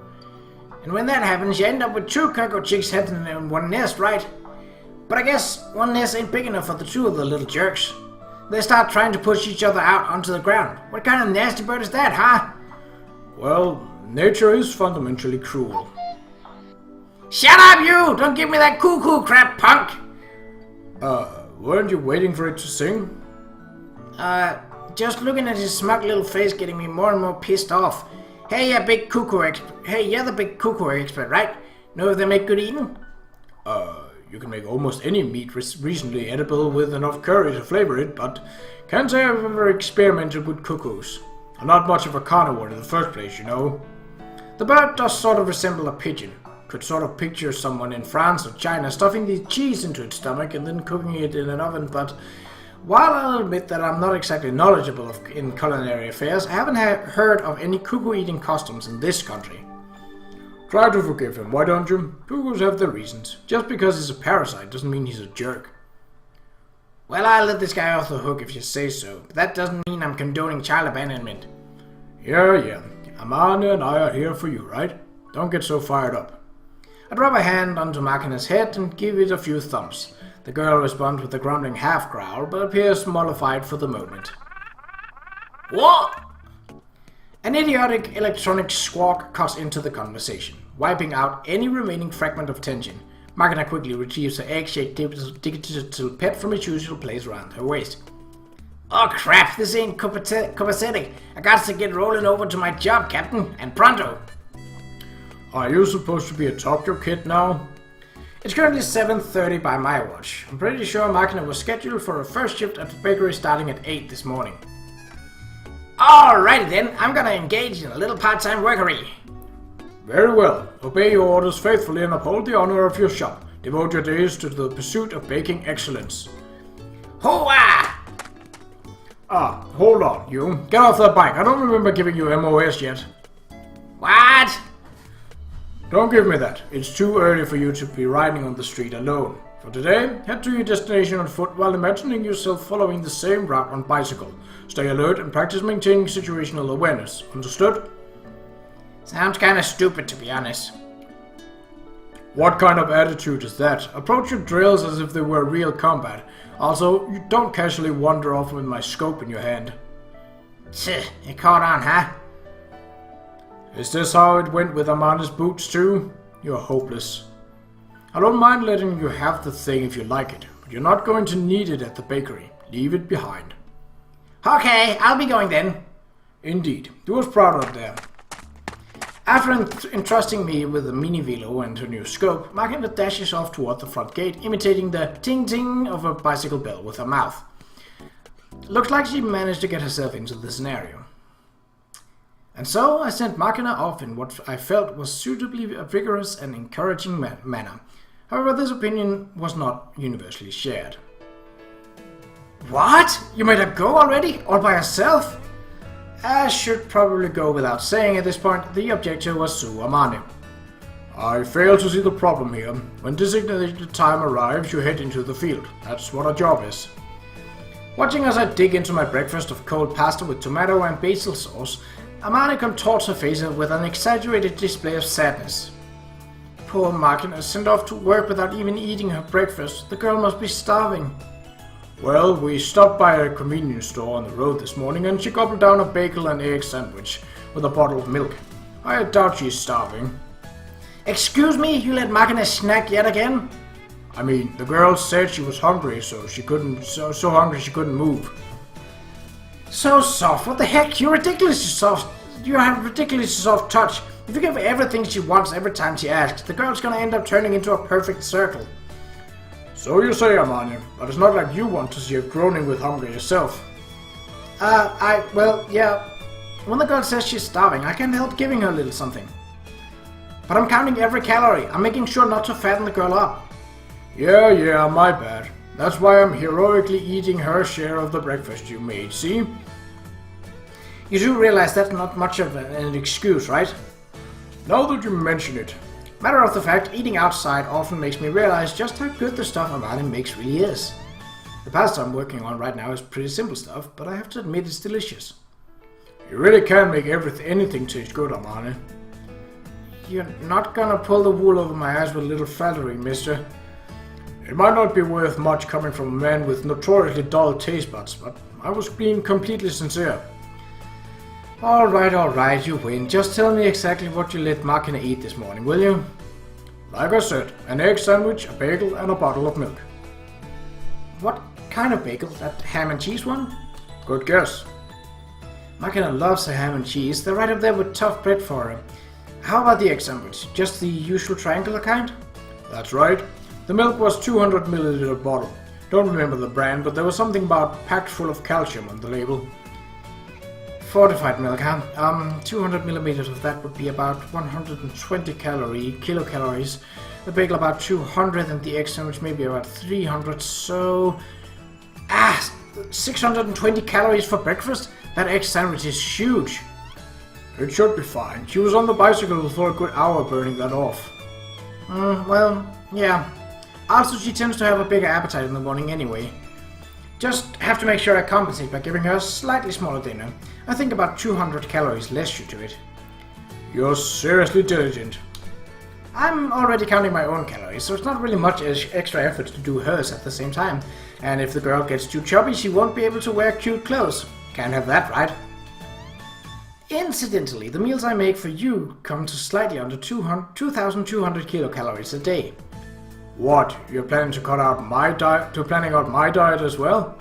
And when that happens, you end up with 2 cuckoo chicks heading in one nest, right? But I guess one nest ain't big enough for the 2 of the little jerks. They start trying to push each other out onto the ground. What kind of nasty bird is that, huh? Well, nature is fundamentally cruel. Shut up, you! Don't give me that cuckoo crap, punk! Weren't you waiting for it to sing? Just looking at his smug little face getting me more and more pissed off. Hey, you're the big cuckoo expert, right? Know if they make good eating? You can make almost any meat reasonably edible with enough curry to flavor it, but can't say I've ever experimented with cuckoos. I'm not much of a carnivore in the first place, you know. The bird does sort of resemble a pigeon. Could sort of picture someone in France or China stuffing the cheese into its stomach and then cooking it in an oven, but while I'll admit that I'm not exactly knowledgeable in culinary affairs, I haven't heard of any cuckoo-eating customs in this country. Try to forgive him, why don't you? Cuckoos have their reasons. Just because he's a parasite doesn't mean he's a jerk. Well, I'll let this guy off the hook if you say so, but that doesn't mean I'm condoning child abandonment. Yeah. Amane and I are here for you, right? Don't get so fired up. I drop a hand onto Makina's head and give it a few thumps. The girl responds with a grumbling half-growl, but appears mollified for the moment. What? An idiotic electronic squawk cuts into the conversation, wiping out any remaining fragment of tension. Makina quickly retrieves her egg-shaped digital pet from its usual place around her waist. Oh crap, this ain't copacetic. I got to get rolling over to my job, Captain, and pronto. Are you supposed to be a Tokyo kid now? It's currently 7:30 by my watch. I'm pretty sure Makina was scheduled for her first shift at the bakery starting at 8 this morning. Alrighty then, I'm gonna engage in a little part-time workery. Very well. Obey your orders faithfully and uphold the honor of your shop. Devote your days to the pursuit of baking excellence. Hooah! Hold on, you. Get off that bike. I don't remember giving you MOS yet. What? Don't give me that. It's too early for you to be riding on the street alone. For today, head to your destination on foot while imagining yourself following the same route on bicycle. Stay alert and practice maintaining situational awareness. Understood? Sounds kinda stupid, to be honest. What kind of attitude is that? Approach your drills as if they were real combat. Also, you don't casually wander off with my scope in your hand. You caught on, huh? Is this how it went with Amane's boots too? You're hopeless. I don't mind letting you have the thing if you like it, but you're not going to need it at the bakery. Leave it behind. Okay, I'll be going then. Indeed. Do us proud out there. After entrusting me with a mini velo and her new scope, Makina dashes off toward the front gate, imitating the ting-ting of a bicycle bell with her mouth. Looks like she managed to get herself into the scenario. And so I sent Makina off in what I felt was suitably a vigorous and encouraging manner. However, this opinion was not universally shared. What? You made her go already? All by herself? I should probably go without saying at this point, the objector was Sue Amane. I fail to see the problem here. When designated time arrives, you head into the field. That's what our job is. Watching as I dig into my breakfast of cold pasta with tomato and basil sauce, Amane contorts her face with an exaggerated display of sadness. Poor Makina is sent off to work without even eating her breakfast. The girl must be starving. Well, we stopped by a convenience store on the road this morning and she gobbled down a bacon and egg sandwich with a bottle of milk. I doubt she's starving. Excuse me, you let Makina snack yet again? I mean, the girl said she was hungry, so hungry she couldn't move. So soft, what the heck? You're ridiculously soft. You have ridiculously soft touch. If you give her everything she wants every time she asks, the girl's gonna end up turning into a perfect circle. So you say, Amane, but it's not like you want to see her groaning with hunger yourself. Well, yeah. When the girl says she's starving, I can't help giving her a little something. But I'm counting every calorie. I'm making sure not to fatten the girl up. Yeah, my bad. That's why I'm heroically eating her share of the breakfast you made, see? You do realize that's not much of an excuse, right? Now that you mention it. Matter of the fact, eating outside often makes me realize just how good the stuff Amane makes really is. The pasta I'm working on right now is pretty simple stuff, but I have to admit it's delicious. You really can make anything taste good, Amane. You're not gonna pull the wool over my eyes with a little flattery, mister. It might not be worth much coming from a man with notoriously dull taste buds, but I was being completely sincere. Alright, you win. Just tell me exactly what you let Makina eat this morning, will you? Like I said, an egg sandwich, a bagel, and a bottle of milk. What kind of bagel? That ham and cheese one? Good guess. Makina loves her ham and cheese. They're right up there with tough bread for her. How about the egg sandwich? Just the usual triangular kind? That's right. The milk was 200 milliliter bottle. Don't remember the brand, but there was something about packed full of calcium on the label. Fortified milk, huh? 200 millimeters of that would be about 120 kilocalories. The bagel about 200 and the egg sandwich maybe about 300, so... 620 calories for breakfast? That egg sandwich is huge. It should be fine. She was on the bicycle for a good hour burning that off. Well, yeah. Also, she tends to have a bigger appetite in the morning anyway. Just have to make sure I compensate by giving her a slightly smaller dinner. I think about 200 calories less should do it. You're seriously diligent. I'm already counting my own calories, so it's not really much extra effort to do hers at the same time. And if the girl gets too chubby, she won't be able to wear cute clothes. Can't have that, right? Incidentally, the meals I make for you come to slightly under 2,200 kilocalories a day. What? You're planning to cut out my diet? Planning out my diet as well?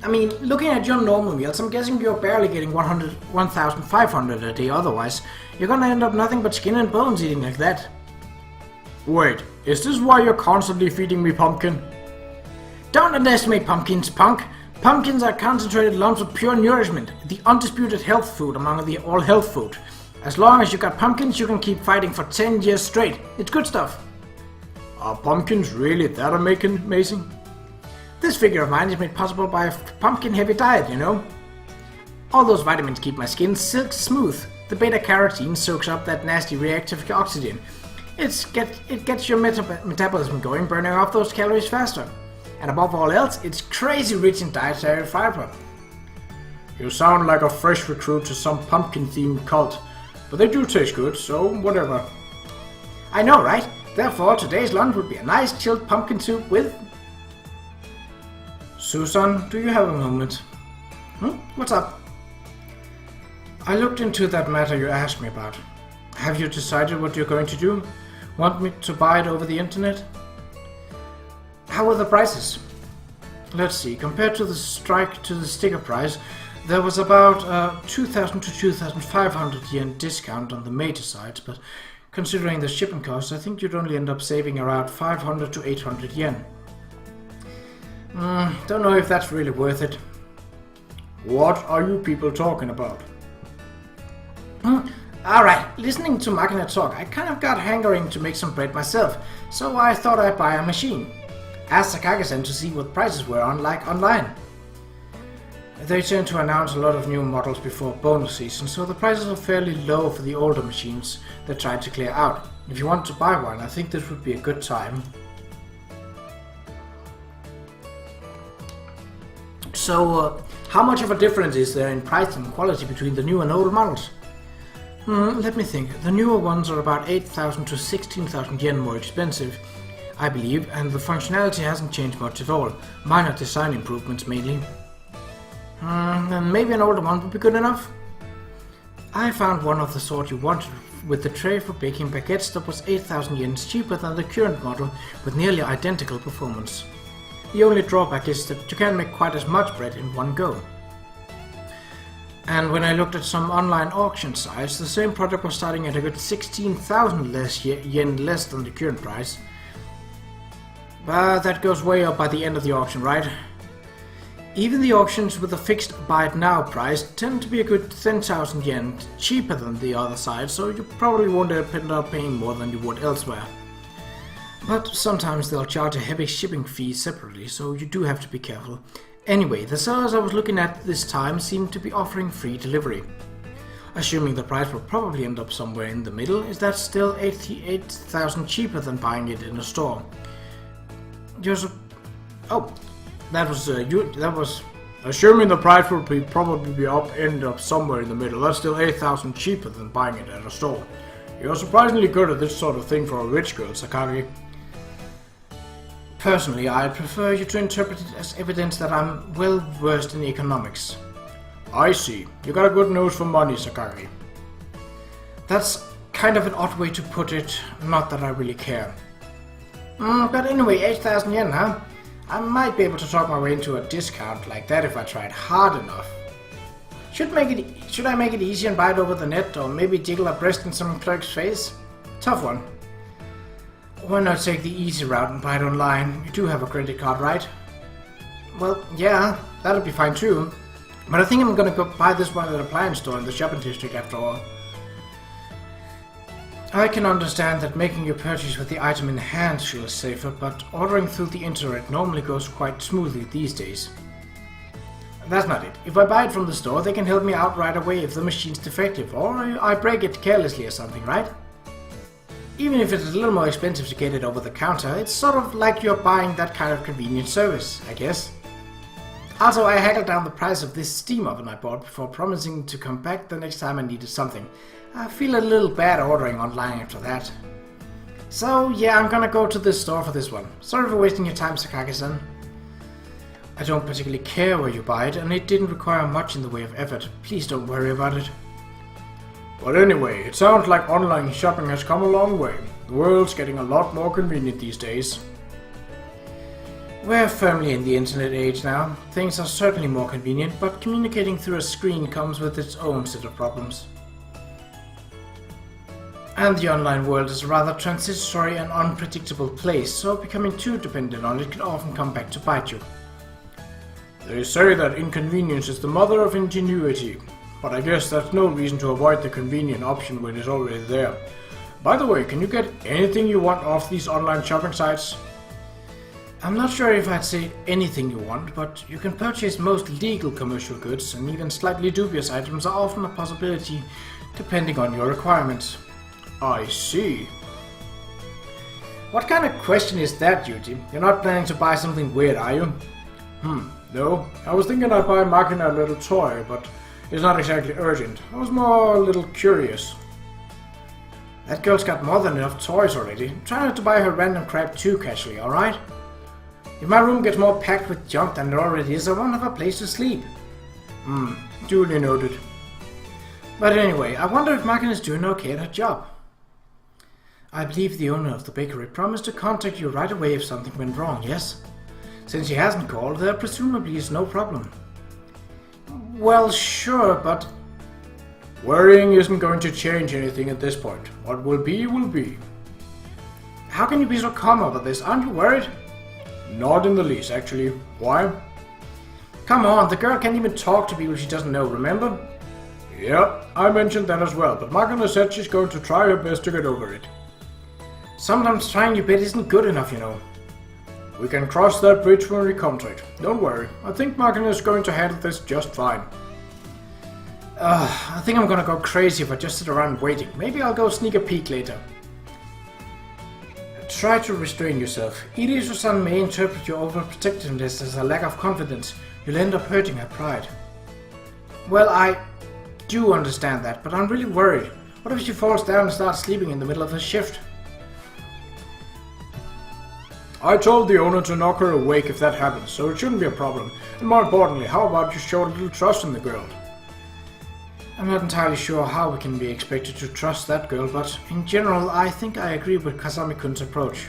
I mean, looking at your normal meals, I'm guessing you're barely getting 1,500 a day. Otherwise, you're gonna end up nothing but skin and bones eating like that. Wait, is this why you're constantly feeding me pumpkin? Don't underestimate pumpkins, punk. Pumpkins are concentrated lumps of pure nourishment, the undisputed health food among the all health food. As long as you got pumpkins, you can keep fighting for 10 years straight. It's good stuff. Are pumpkins really that amazing? This figure of mine is made possible by a pumpkin-heavy diet, you know. All those vitamins keep my skin silk smooth. The beta-carotene soaks up that nasty reactive oxygen. It gets your metabolism going, burning off those calories faster. And above all else, it's crazy rich in dietary fiber. You sound like a fresh recruit to some pumpkin-themed cult. But they do taste good, so whatever. I know, right? Therefore, today's lunch would be a nice chilled pumpkin soup with... Susan, do you have a moment? What's up? I looked into that matter you asked me about. Have you decided what you're going to do? Want me to buy it over the internet? How are the prices? Let's see, compared to the sticker price, there was about 2,000 to 2,500 yen discount on the major sites, but considering the shipping costs, I think you'd only end up saving around 500 to 800 yen. Don't know if that's really worth it. What are you people talking about? Alright, listening to Makina talk, I kind of got hankering to make some bread myself, so I thought I'd buy a machine. Asked Sakage-san to see what prices were online. They tend to announce a lot of new models before bonus season, so the prices are fairly low for the older machines they're trying to clear out. If you want to buy one, I think this would be a good time. So, how much of a difference is there in price and quality between the new and old models? Let me think. The newer ones are about 8,000 to 16,000 yen more expensive, I believe, and the functionality hasn't changed much at all. Minor design improvements mainly. And maybe an older one would be good enough? I found one of the sort you wanted with the tray for baking baguettes that was 8,000 yens cheaper than the current model with nearly identical performance. The only drawback is that you can't make quite as much bread in one go. And when I looked at some online auction sites, the same product was starting at a good 16,000 yen less than the current price. But that goes way up by the end of the auction, right? Even the auctions with a fixed buy it now price tend to be a good 10,000 yen cheaper than the other side, so you probably won't end up paying more than you would elsewhere. But sometimes they'll charge a heavy shipping fee separately, so you do have to be careful. Anyway, the sellers I was looking at this time seemed to be offering free delivery. Assuming the price will probably end up somewhere in the middle, is that still 88,000 cheaper than buying it in a store? That was assuming the price will probably end up somewhere in the middle. That's still 8,000 cheaper than buying it at a store. You're surprisingly good at this sort of thing for a rich girl, Sakagi. Personally, I'd prefer you to interpret it as evidence that I'm well versed in economics. I see. You got a good nose for money, Sakagi. That's kind of an odd way to put it, not that I really care. But anyway, 8,000 yen, huh? I might be able to talk my way into a discount like that if I tried hard enough. Should I make it easy and buy it over the net, or maybe jiggle a breast in some clerk's face? Tough one. Why not take the easy route and buy it online? You do have a credit card, right? Well, yeah, that'll be fine too. But I think I'm gonna go buy this one at an appliance store in the shopping district after all. I can understand that making your purchase with the item in hand feels safer, but ordering through the internet normally goes quite smoothly these days. That's not it. If I buy it from the store, they can help me out right away if the machine's defective, or I break it carelessly or something, right? Even if it's a little more expensive to get it over the counter, it's sort of like you're buying that kind of convenient service, I guess. Also, I haggled down the price of this steam oven I bought before promising to come back the next time I needed something. I feel a little bad ordering online after that. So yeah, I'm gonna go to this store for this one. Sorry for wasting your time, Sakagi-san. I don't particularly care where you buy it, and it didn't require much in the way of effort. Please don't worry about it. But anyway, it sounds like online shopping has come a long way. The world's getting a lot more convenient these days. We're firmly in the internet age now. Things are certainly more convenient, but communicating through a screen comes with its own set of problems. And the online world is a rather transitory and unpredictable place, so becoming too dependent on it can often come back to bite you. They say that inconvenience is the mother of ingenuity, but I guess that's no reason to avoid the convenient option when it's already there. By the way, can you get anything you want off these online shopping sites? I'm not sure if I'd say anything you want, but you can purchase most legal commercial goods, and even slightly dubious items are often a possibility depending on your requirements. I see. What kind of question is that, Yuuji? You're not planning to buy something weird, are you? No. I was thinking I'd buy Makina a little toy, but it's not exactly urgent. I was more a little curious. That girl's got more than enough toys already. Try not to buy her random crap too casually, alright? If my room gets more packed with junk than it already is, I won't have a place to sleep. Duly noted. But anyway, I wonder if Makina's doing okay at her job. I believe the owner of the bakery promised to contact you right away if something went wrong, yes? Since he hasn't called, there presumably is no problem. Well, sure, but... Worrying isn't going to change anything at this point. What will be, will be. How can you be so calm over this? Aren't you worried? Not in the least, actually. Why? Come on, the girl can't even talk to people she doesn't know, remember? Yeah, I mentioned that as well, but Makina said she's going to try her best to get over it. Sometimes trying your best isn't good enough, you know. We can cross that bridge when we come to it. Don't worry, I think Makina is going to handle this just fine. I think I'm gonna go crazy if I just sit around waiting. Maybe I'll go sneak a peek later. Try to restrain yourself. Irisu-san may interpret your overprotectiveness as a lack of confidence. You'll end up hurting her pride. Well, I do understand that, but I'm really worried. What if she falls down and starts sleeping in the middle of her shift? I told the owner to knock her awake if that happens, so it shouldn't be a problem. And more importantly, how about you show a little trust in the girl? I'm not entirely sure how we can be expected to trust that girl, but in general, I think I agree with Kazami-kun's approach.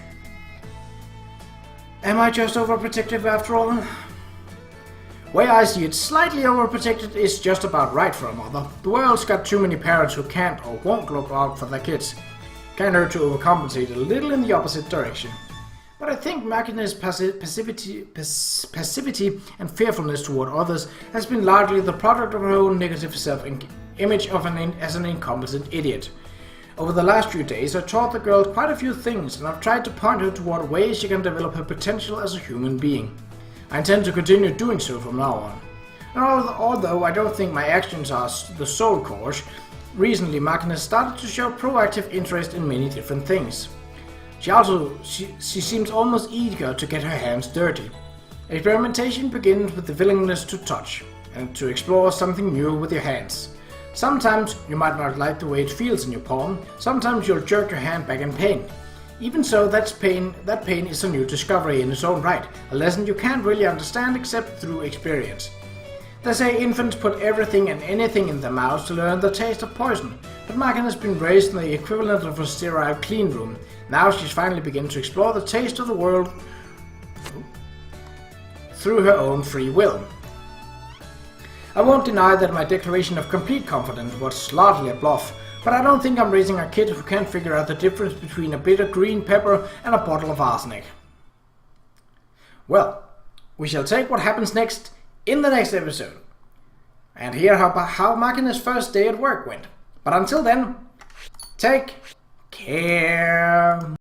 Am I just overprotective after all? Way I see it, slightly overprotected is just about right for a mother. The world's got too many parents who can't or won't look out for their kids. Can't hurt to overcompensate a little in the opposite direction. But I think Makina's passivity and fearfulness toward others has been largely the product of her own negative self-image as an incompetent idiot. Over the last few days, I taught the girl quite a few things, and I've tried to point her toward ways she can develop her potential as a human being. I intend to continue doing so from now on. And although I don't think my actions are the sole cause, recently Makina started to show proactive interest in many different things. She seems almost eager to get her hands dirty. Experimentation begins with the willingness to touch, and to explore something new with your hands. Sometimes you might not like the way it feels in your palm, sometimes you'll jerk your hand back in pain. Even so, that pain is a new discovery in its own right, a lesson you can't really understand except through experience. They say infants put everything and anything in their mouths to learn the taste of poison, but Makina has been raised in the equivalent of a sterile clean room. Now she's finally beginning to explore the taste of the world through her own free will. I won't deny that my declaration of complete confidence was largely a bluff, but I don't think I'm raising a kid who can't figure out the difference between a bit of green pepper and a bottle of arsenic. Well, we shall take what happens next in the next episode, and hear how Makina's first day at work went. But until then, take care.